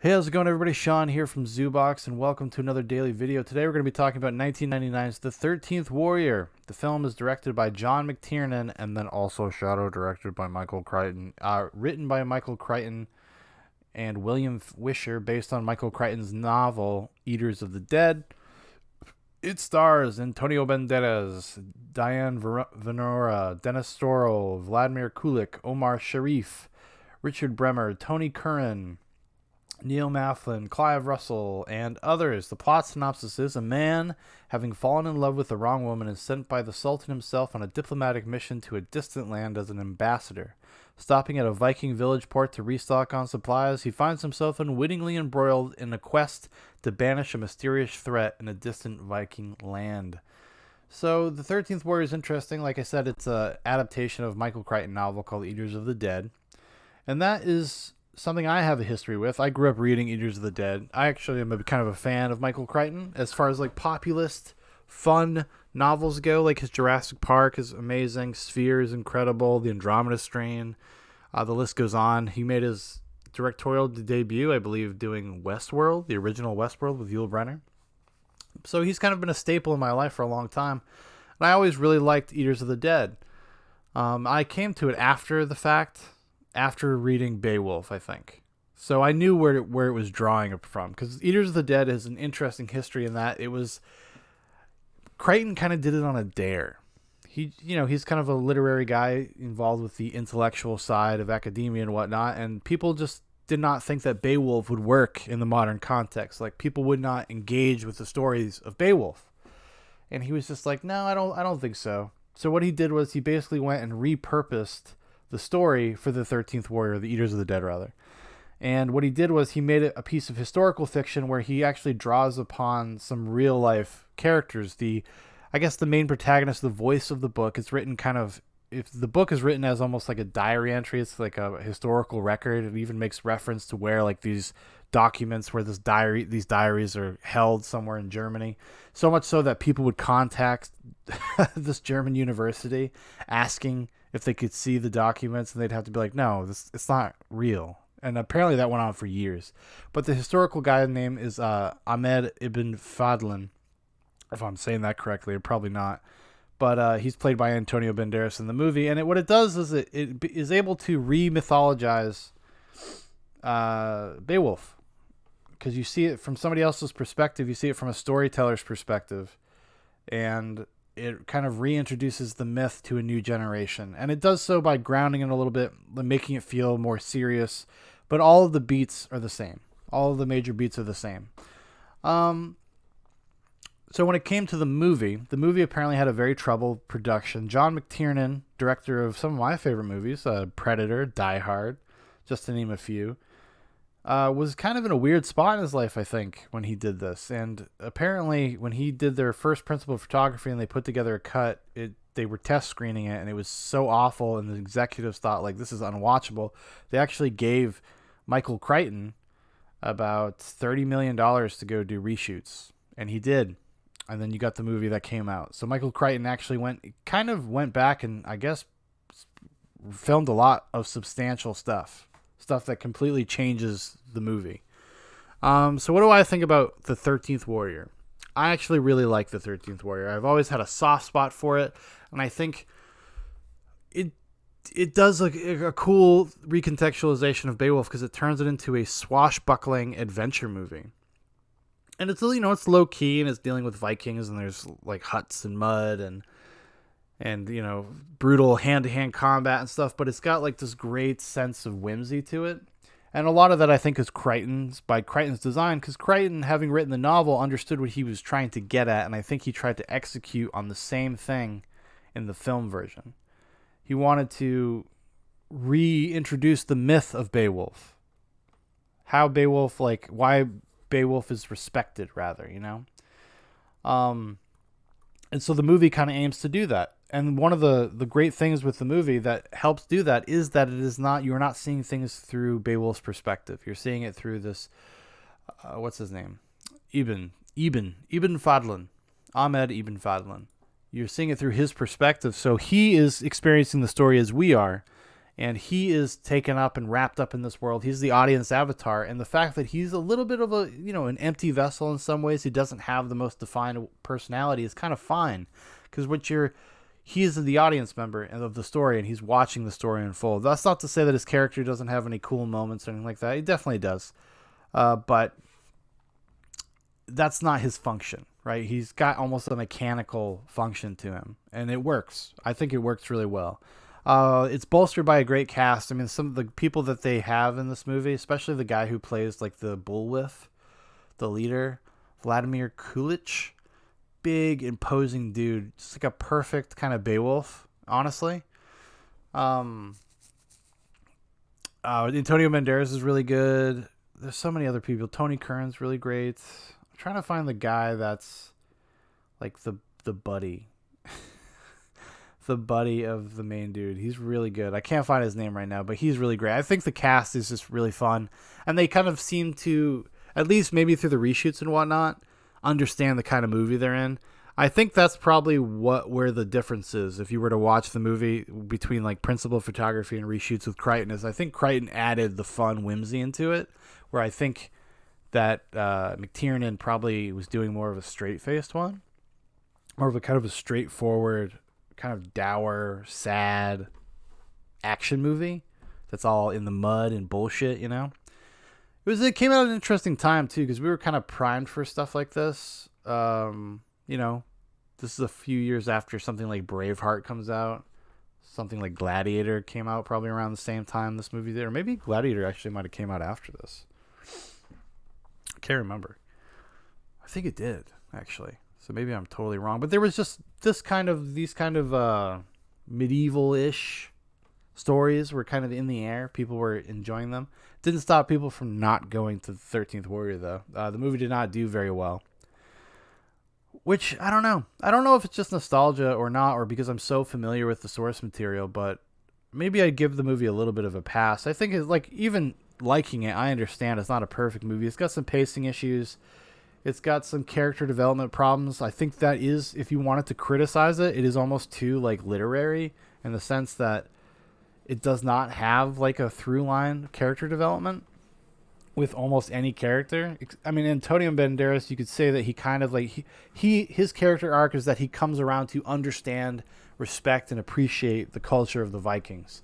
Hey, how's it going, everybody? Shaun here from Zoobox, and welcome to another daily video. Today we're going to be talking about 1999's The 13th Warrior. The film is directed by John McTiernan and then also shadow directed by Michael Crichton. Written by Michael Crichton and William Wisher, based on Michael Crichton's novel Eaters of the Dead. It stars Antonio Banderas, Diane Venora, Dennis Storell, Vladimir Kulik, Omar Sharif, Richard Bremer, Tony Curran, Neil Mafflin, Clive Russell, and others. The plot synopsis is: a man, having fallen in love with the wrong woman, is sent by the Sultan himself on a diplomatic mission to a distant land as an ambassador. Stopping at a Viking village port to restock on supplies, he finds himself unwittingly embroiled in a quest to banish a mysterious threat in a distant Viking land. So, The 13th Warrior is interesting. Like I said, it's an adaptation of Michael Crichton novel called Eaters of the Dead. And that is something I have a history with. I grew up reading Eaters of the Dead. I actually am kind of a fan of Michael Crichton as far as like populist, fun novels go. Like his Jurassic Park is amazing, Sphere is incredible, The Andromeda Strain, the list goes on. He made his directorial debut, I believe, doing Westworld, the original Westworld with Yul Brynner. So he's kind of been a staple in my life for a long time. And I always really liked Eaters of the Dead. I came to it after the fact, after reading Beowulf, I think. So I knew where it was drawing it from, because Eaters of the Dead is an interesting history in that it was Crichton kind of did it on a dare. He's kind of a literary guy involved with the intellectual side of academia and whatnot, and people just did not think that Beowulf would work in the modern context. Like, people would not engage with the stories of Beowulf. And he was just like, no, I don't think so. So what he did was he basically went and repurposed the story for the 13th Warrior, the Eaters of the Dead, rather. And what he did was he made it a piece of historical fiction where he actually draws upon some real life characters. I guess the main protagonist, the voice of the book, is written kind of, if the book is written as almost like a diary entry, it's like a historical record. It even makes reference to where like these documents, where these diaries are held somewhere in Germany. So much so that people would contact this German university asking if they could see the documents, and they'd have to be like, no, it's not real. And apparently that went on for years. But the historical guy's name is Ahmed ibn Fadlan, if I'm saying that correctly, or probably not. But he's played by Antonio Banderas in the movie. And what it does is it is able to re-mythologize Beowulf. Because you see it from somebody else's perspective. You see it from a storyteller's perspective. And it kind of reintroduces the myth to a new generation. And it does so by grounding it a little bit, making it feel more serious. But all of the beats are the same. All of the major beats are the same. So when it came to the movie apparently had a very troubled production. John McTiernan, director of some of my favorite movies, Predator, Die Hard, just to name a few, was kind of in a weird spot in his life, I think, when he did this. And apparently when he did their first principal photography and they put together a cut, they were test screening it, and it was so awful, and the executives thought, like, this is unwatchable. They actually gave Michael Crichton about $30 million to go do reshoots, and he did. And then you got the movie that came out. So Michael Crichton actually went back and, I guess, filmed a lot of substantial stuff that completely changes the movie. So what do I think about The 13th Warrior? I actually really like The 13th Warrior. I've always had a soft spot for it, and I think it does a cool recontextualization of Beowulf, because it turns it into a swashbuckling adventure movie. And it's, it's low key, and it's dealing with Vikings, and there's like huts and mud and brutal hand-to-hand combat and stuff, but it's got like this great sense of whimsy to it. And a lot of that, I think, is by Crichton's design, because Crichton, having written the novel, understood what he was trying to get at, and I think he tried to execute on the same thing in the film version. He wanted to reintroduce the myth of Beowulf. Why Beowulf is respected, rather, And so the movie kind of aims to do that. And one of the great things with the movie that helps do that is that you're not seeing things through Beowulf's perspective. You're seeing it through this, what's his name? Ibn Fadlan. Ahmed Ibn Fadlan. You're seeing it through his perspective. So he is experiencing the story as we are. and he is taken up and wrapped up in this world. He's the audience avatar, and the fact that he's a little bit of a, an empty vessel in some ways, he doesn't have the most defined personality, is kind of fine, because he is the audience member of the story, and he's watching the story unfold. That's not to say that his character doesn't have any cool moments or anything like that. He definitely does, but that's not his function, right? He's got almost a mechanical function to him, and it works. I think it works really well. It's bolstered by a great cast. I mean, some of the people that they have in this movie, especially the guy who plays like the Beowulf, the leader, Vladimir Kulich, big, imposing dude, just like a perfect kind of Beowulf, honestly. Antonio Banderas is really good. There's so many other people. Tony Curran's really great. I'm trying to find the guy that's like the buddy. The buddy of the main dude. He's really good. I can't find his name right now, but he's really great. I think the cast is just really fun, and they kind of seem to, at least maybe through the reshoots and whatnot, understand the kind of movie they're in. I think that's probably where the difference is. If you were to watch the movie between like principal photography and reshoots with Crichton, is I think Crichton added the fun whimsy into it, where I think that McTiernan probably was doing more of a straight-faced one, more of a kind of a straightforward, kind of dour, sad action movie that's all in the mud and bullshit, It came out at an interesting time too, because we were kind of primed for stuff like this. This is a few years after something like Braveheart comes out. Something like Gladiator came out probably around the same time this movie did, or maybe Gladiator actually might have came out after this. I can't remember. I think it did, actually. So maybe I'm totally wrong. But there was just these kind of medieval-ish stories were kind of in the air. People were enjoying them. Didn't stop people from not going to the 13th Warrior, though. The movie did not do very well. Which, I don't know. I don't know if it's just nostalgia or not, or because I'm so familiar with the source material, but maybe I'd give the movie a little bit of a pass. I think it's like, even liking it, I understand it's not a perfect movie. It's got some pacing issues. It's got some character development problems. I think that is, if you wanted to criticize it, it is almost too like literary, in the sense that it does not have like a through line character development with almost any character. I mean, Antonio Banderas, you could say that he kind of like his character arc is that he comes around to understand, respect, and appreciate the culture of the Vikings.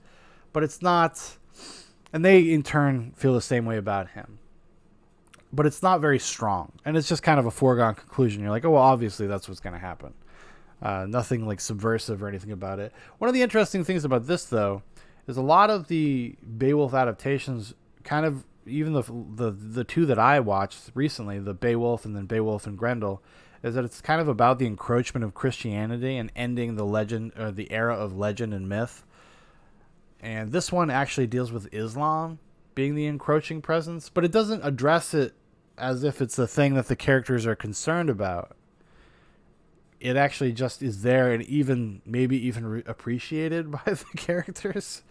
But it's not, and they in turn feel the same way about him. But it's not very strong, and it's just kind of a foregone conclusion. You're like, oh, well, obviously that's what's going to happen. Nothing like subversive or anything about it. One of the interesting things about this, though, is a lot of the Beowulf adaptations, kind of, even the two that I watched recently, the Beowulf and then Beowulf and Grendel, is that it's kind of about the encroachment of Christianity and ending the legend, or the era of legend and myth. And this one actually deals with Islam being the encroaching presence, but it doesn't address it as if it's a thing that the characters are concerned about. It actually just is there, and maybe even appreciated by the characters,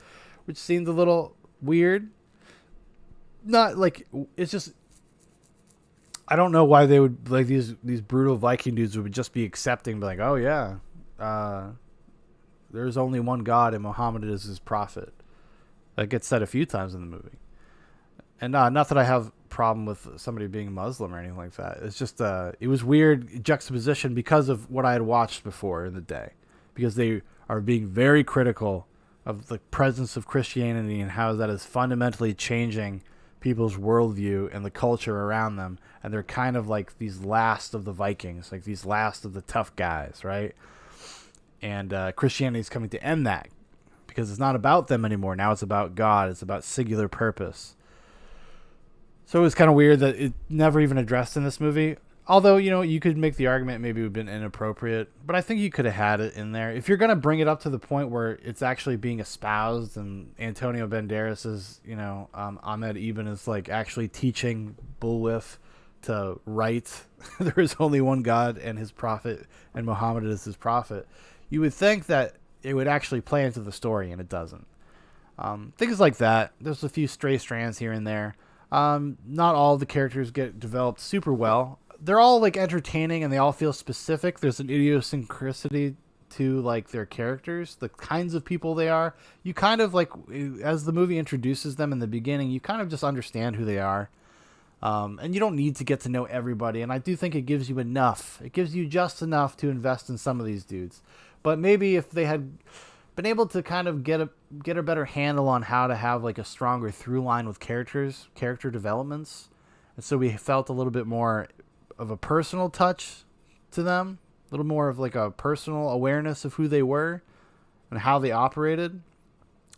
which seemed a little weird. Not like, it's just, I don't know why they would, like, these brutal Viking dudes would just be accepting, like, oh yeah, there's only one God and Muhammad is his prophet. That gets said a few times in the movie. And not that I have a problem with somebody being Muslim or anything like that. It's just, it was weird juxtaposition because of what I had watched before in the day. Because they are being very critical of the presence of Christianity and how that is fundamentally changing people's worldview and the culture around them. And they're kind of like these last of the Vikings, like these last of the tough guys, right? And Christianity is coming to end that, because it's not about them anymore. Now it's about God. It's about singular purpose. So it was kind of weird that it never even addressed in this movie. Although, you could make the argument maybe it would have been inappropriate, but I think you could have had it in there. If you're going to bring it up to the point where it's actually being espoused, and Antonio Banderas is, Ahmed Ibn is like actually teaching Beowulf to write, there is only one God and his prophet, and Muhammad is his prophet, you would think that it would actually play into the story, and it doesn't. Things like that. There's a few stray strands here and there. Not all the characters get developed super well. They're all like entertaining, and they all feel specific. There's an idiosyncrasy to like their characters, the kinds of people they are. You kind of like, as the movie introduces them in the beginning, you kind of just understand who they are. And you don't need to get to know everybody. And I do think it gives you enough. It gives you just enough to invest in some of these dudes. But maybe if they had been able to kind of get a better handle on how to have like a stronger through line with character developments, and so we felt a little bit more of a personal touch to them, a little more of like a personal awareness of who they were and how they operated.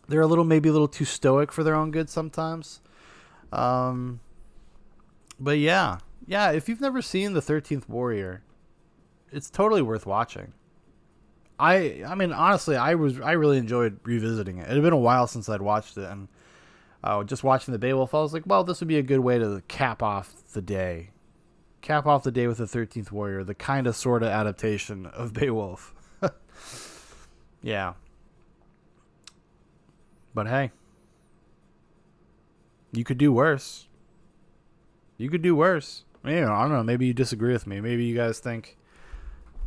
They're maybe a little too stoic for their own good sometimes. But yeah, if you've never seen The 13th Warrior, it's totally worth watching. I mean, honestly, I really enjoyed revisiting it. It had been a while since I'd watched it, and just watching the Beowulf, I was like, well, this would be a good way to cap off the day. Cap off the day with The 13th Warrior, the kind of sort of adaptation of Beowulf. Yeah. But hey, you could do worse. You could do worse. I mean, I don't know. Maybe you disagree with me. Maybe you guys think,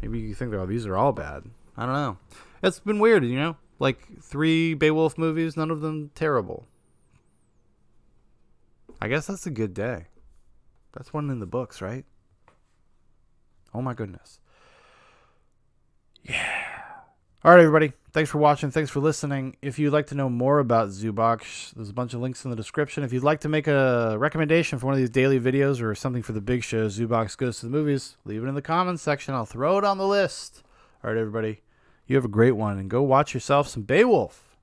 oh, these are all bad. I don't know. It's been weird, you know? Like 3 Beowulf movies, none of them terrible. I guess that's a good day. That's one in the books, right? Oh my goodness. Yeah. All right, everybody. Thanks for watching. Thanks for listening. If you'd like to know more about Zoobox, there's a bunch of links in the description. If you'd like to make a recommendation for one of these daily videos or something for the big show, Zoobox Goes to the Movies, leave it in the comments section. I'll throw it on the list. All right, everybody. You have a great one, and go watch yourself some Beowulf.